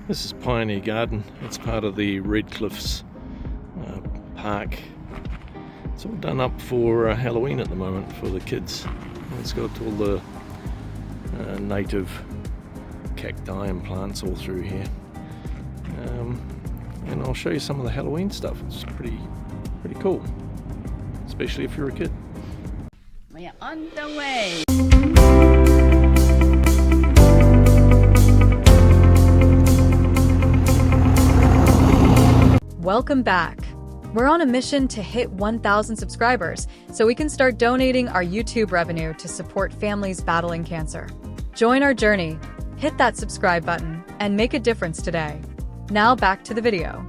This is Pioneer Garden. It's part of the Red Cliffs park. It's all done up for Halloween at the moment for the kids. It's got all the native cacti and plants all through here. And I'll show you some of the Halloween stuff. It's pretty cool, especially if you're a kid. We are on the way. Welcome back. We're on a mission to hit 1,000 subscribers so we can start donating our YouTube revenue to support families battling cancer. Join our journey, hit that subscribe button, and make a difference today. Now back to the video.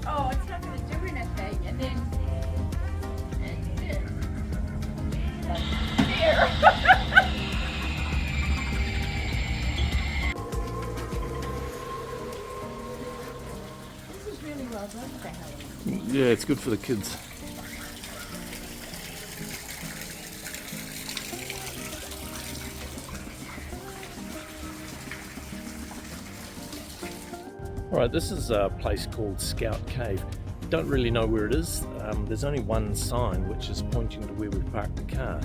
Oh, it's not going to do anything, and then it did. Here. This is really well done for Halloween. Yeah, it's good for the kids. Alright, this is a place called Scout Cave. Don't really know where it is. There's only one sign which is pointing to where we parked the car.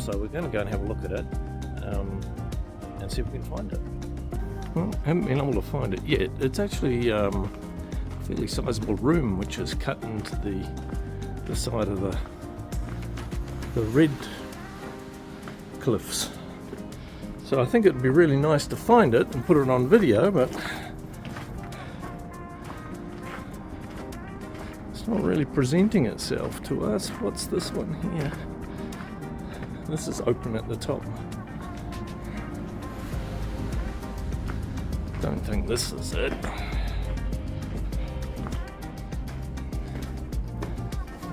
So we're going to go and have a look at it and see if we can find it. Well, haven't been able to find it yet. It's actually a fairly sizable room which is cut into the side of the Red Cliffs. So I think it'd be really nice to find it and put it on video, but it's not really presenting itself to us. What's this one here? This is open at the top. Don't think this is it.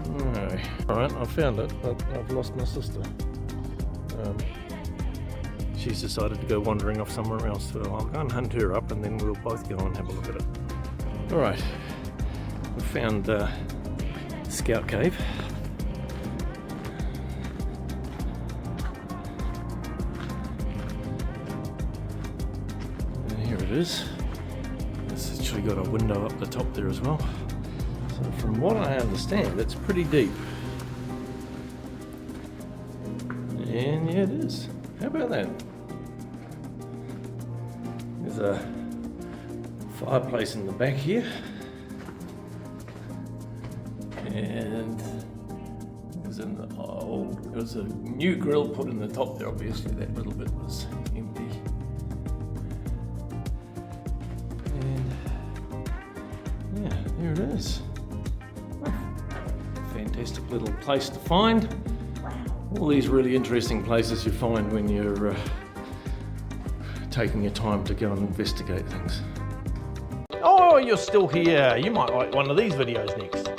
No. Alright, I found it, but I've lost my sister. She's decided to go wandering off somewhere else, so I'll go and hunt her up and then we'll both go and have a look at it. Alright. I found Scout Cave. And here it is. It's actually got a window up the top there as well. So from what I understand, it's pretty deep. And yeah, it is. How about that? There's a fireplace in the back here. And there's a new grill put in the top there. Obviously that little bit was empty. And yeah, there it is. Fantastic little place to find. All these really interesting places you find when you're taking your time to go and investigate things. Oh, you're still here. You might like one of these videos next.